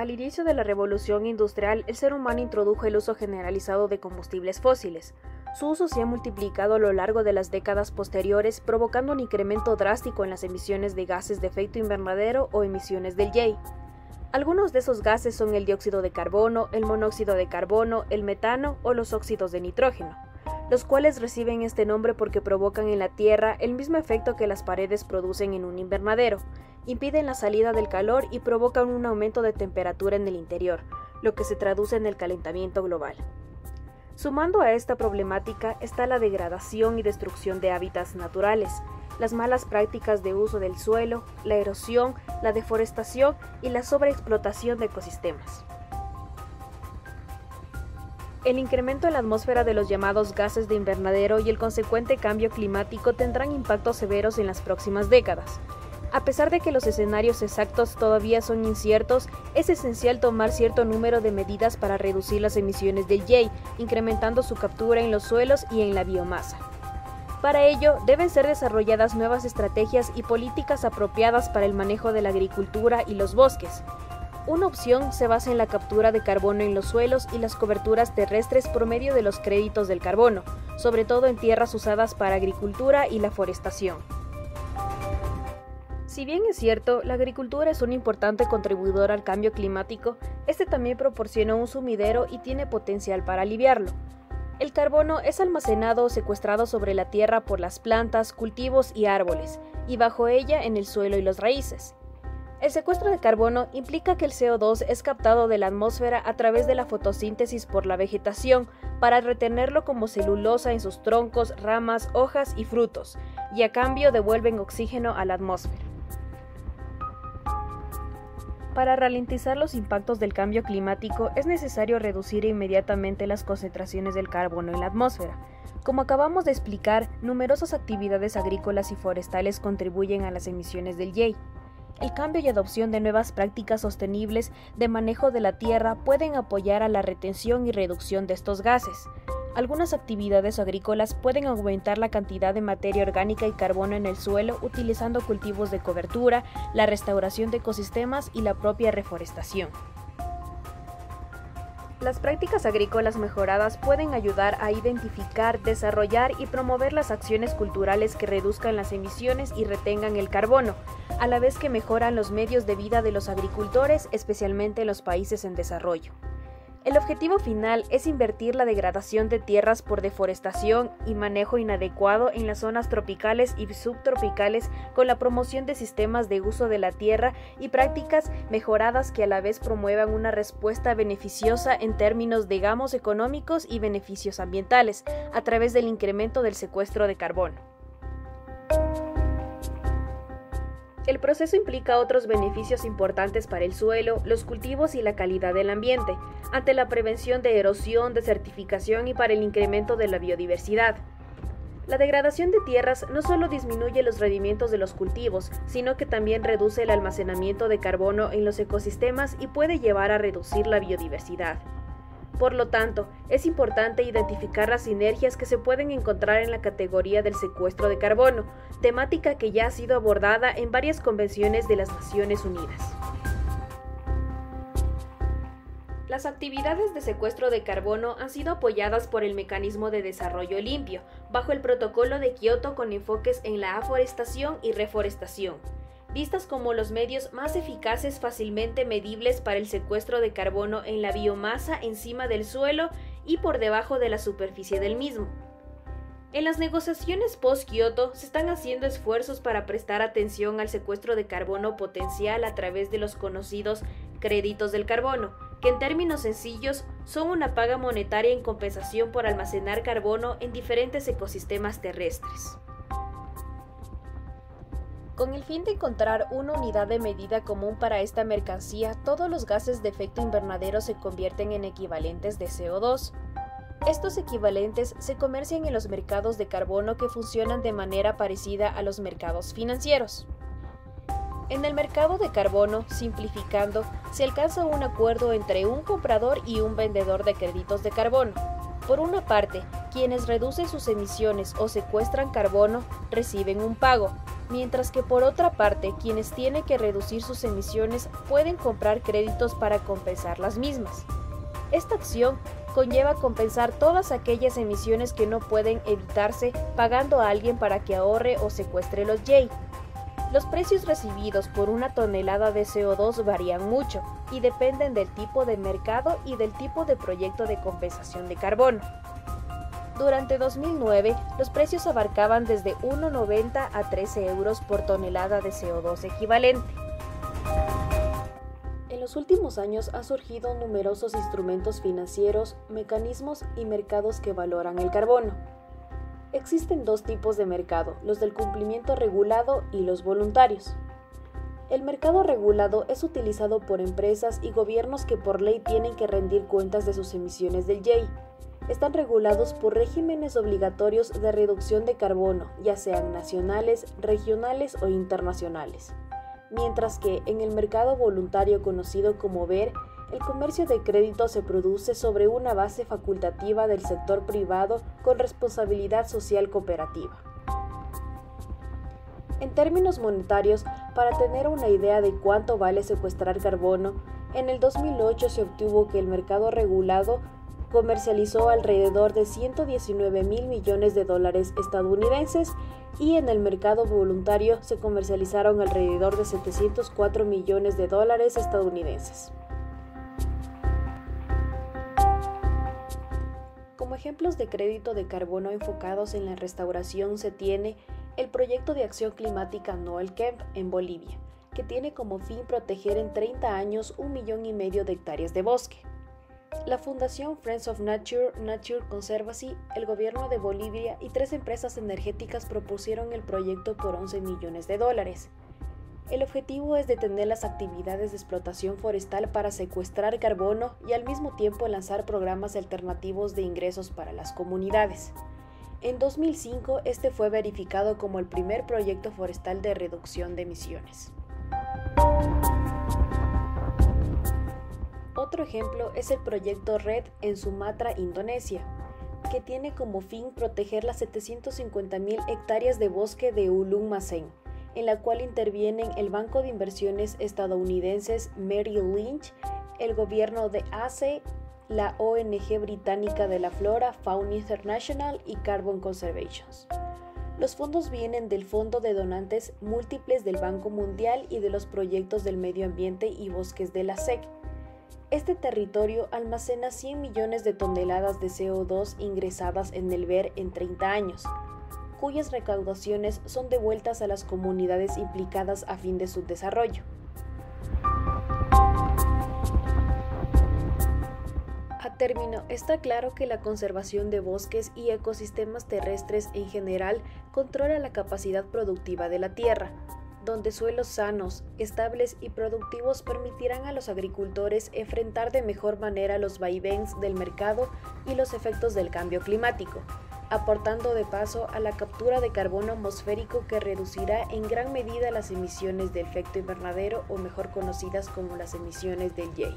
Al inicio de la revolución industrial, el ser humano introdujo el uso generalizado de combustibles fósiles. Su uso se ha multiplicado a lo largo de las décadas posteriores, provocando un incremento drástico en las emisiones de gases de efecto invernadero o emisiones del IEI. Algunos de esos gases son el dióxido de carbono, el monóxido de carbono, el metano o los óxidos de nitrógeno, los cuales reciben este nombre porque provocan en la Tierra el mismo efecto que las paredes producen en un invernadero, impiden la salida del calor y provocan un aumento de temperatura en el interior, lo que se traduce en el calentamiento global. Sumando a esta problemática está la degradación y destrucción de hábitats naturales, las malas prácticas de uso del suelo, la erosión, la deforestación y la sobreexplotación de ecosistemas. El incremento en la atmósfera de los llamados gases de invernadero y el consecuente cambio climático tendrán impactos severos en las próximas décadas. A pesar de que los escenarios exactos todavía son inciertos, es esencial tomar cierto número de medidas para reducir las emisiones del IEI, incrementando su captura en los suelos y en la biomasa. Para ello, deben ser desarrolladas nuevas estrategias y políticas apropiadas para el manejo de la agricultura y los bosques. Una opción se basa en la captura de carbono en los suelos y las coberturas terrestres por medio de los créditos del carbono, sobre todo en tierras usadas para agricultura y la forestación. Si bien es cierto, la agricultura es un importante contribuidor al cambio climático, este también proporciona un sumidero y tiene potencial para aliviarlo. El carbono es almacenado o secuestrado sobre la tierra por las plantas, cultivos y árboles, y bajo ella en el suelo y las raíces. El secuestro de carbono implica que el CO2 es captado de la atmósfera a través de la fotosíntesis por la vegetación para retenerlo como celulosa en sus troncos, ramas, hojas y frutos, y a cambio devuelven oxígeno a la atmósfera. Para ralentizar los impactos del cambio climático es necesario reducir inmediatamente las concentraciones del carbono en la atmósfera. Como acabamos de explicar, numerosas actividades agrícolas y forestales contribuyen a las emisiones del IEI. El cambio y adopción de nuevas prácticas sostenibles de manejo de la tierra pueden apoyar a la retención y reducción de estos gases. Algunas actividades agrícolas pueden aumentar la cantidad de materia orgánica y carbono en el suelo utilizando cultivos de cobertura, la restauración de ecosistemas y la propia reforestación. Las prácticas agrícolas mejoradas pueden ayudar a identificar, desarrollar y promover las acciones culturales que reduzcan las emisiones y retengan el carbono, a la vez que mejoran los medios de vida de los agricultores, especialmente en los países en desarrollo. El objetivo final es invertir la degradación de tierras por deforestación y manejo inadecuado en las zonas tropicales y subtropicales con la promoción de sistemas de uso de la tierra y prácticas mejoradas que a la vez promuevan una respuesta beneficiosa en términos de gamos económicos y beneficios ambientales a través del incremento del secuestro de carbono. El proceso implica otros beneficios importantes para el suelo, los cultivos y la calidad del ambiente, ante la prevención de erosión, desertificación y para el incremento de la biodiversidad. La degradación de tierras no solo disminuye los rendimientos de los cultivos, sino que también reduce el almacenamiento de carbono en los ecosistemas y puede llevar a reducir la biodiversidad. Por lo tanto, es importante identificar las sinergias que se pueden encontrar en la categoría del secuestro de carbono, temática que ya ha sido abordada en varias convenciones de las Naciones Unidas. Las actividades de secuestro de carbono han sido apoyadas por el Mecanismo de Desarrollo Limpio, bajo el Protocolo de Kioto con enfoques en la aforestación y reforestación, vistas como los medios más eficaces fácilmente medibles para el secuestro de carbono en la biomasa encima del suelo y por debajo de la superficie del mismo. En las negociaciones post-Kioto se están haciendo esfuerzos para prestar atención al secuestro de carbono potencial a través de los conocidos créditos del carbono, que en términos sencillos son una paga monetaria en compensación por almacenar carbono en diferentes ecosistemas terrestres. Con el fin de encontrar una unidad de medida común para esta mercancía, todos los gases de efecto invernadero se convierten en equivalentes de CO2. Estos equivalentes se comercian en los mercados de carbono que funcionan de manera parecida a los mercados financieros. En el mercado de carbono, simplificando, se alcanza un acuerdo entre un comprador y un vendedor de créditos de carbono. Por una parte, Quienes reducen sus emisiones o secuestran carbono reciben un pago, mientras que por otra parte quienes tienen que reducir sus emisiones pueden comprar créditos para compensar las mismas. Esta acción conlleva compensar todas aquellas emisiones que no pueden evitarse pagando a alguien para que ahorre o secuestre los J. Los precios recibidos por una tonelada de CO2 varían mucho y dependen del tipo de mercado y del tipo de proyecto de compensación de carbono. Durante 2009, los precios abarcaban desde 1,90 a 13 euros por tonelada de CO2 equivalente. En los últimos años han surgido numerosos instrumentos financieros, mecanismos y mercados que valoran el carbono. Existen dos tipos de mercado, los del cumplimiento regulado y los voluntarios. El mercado regulado es utilizado por empresas y gobiernos que por ley tienen que rendir cuentas de sus emisiones del J. Están regulados por regímenes obligatorios de reducción de carbono, ya sean nacionales, regionales o internacionales. Mientras que en el mercado voluntario conocido como BER, el comercio de crédito se produce sobre una base facultativa del sector privado con responsabilidad social cooperativa. En términos monetarios, para tener una idea de cuánto vale secuestrar carbono, en el 2008 se obtuvo que el mercado regulado comercializó alrededor de 119.000 millones de dólares estadounidenses y en el mercado voluntario se comercializaron alrededor de 704 millones de dólares estadounidenses. Como ejemplos de crédito de carbono enfocados en la restauración se tiene el proyecto de acción climática Noel Kemp en Bolivia, que tiene como fin proteger en 30 años 1,5 millones de hectáreas de bosque. La Fundación Friends of Nature, Nature Conservancy, el gobierno de Bolivia y 3 empresas energéticas propusieron el proyecto por 11 millones de dólares. El objetivo es detener las actividades de explotación forestal para secuestrar carbono y al mismo tiempo lanzar programas alternativos de ingresos para las comunidades. En 2005, este fue verificado como el primer proyecto forestal de reducción de emisiones. Otro ejemplo es el proyecto RED en Sumatra, Indonesia, que tiene como fin proteger las 750.000 hectáreas de bosque de Ulung Masen, en la cual intervienen el banco de inversiones estadounidenses Merrill Lynch, el gobierno de ACE, la ONG británica de la Flora, Fauna International y Carbon Conservation. Los fondos vienen del Fondo de Donantes Múltiples del Banco Mundial y de los proyectos del medio ambiente y bosques de la SEC. Este territorio almacena 100 millones de toneladas de CO2 ingresadas en el BER en 30 años, cuyas recaudaciones son devueltas a las comunidades implicadas a fin de su desarrollo. A término, está claro que la conservación de bosques y ecosistemas terrestres en general controla la capacidad productiva de la tierra, donde suelos sanos, estables y productivos permitirán a los agricultores enfrentar de mejor manera los vaivenes del mercado y los efectos del cambio climático, aportando de paso a la captura de carbono atmosférico que reducirá en gran medida las emisiones de efecto invernadero o mejor conocidas como las emisiones del J.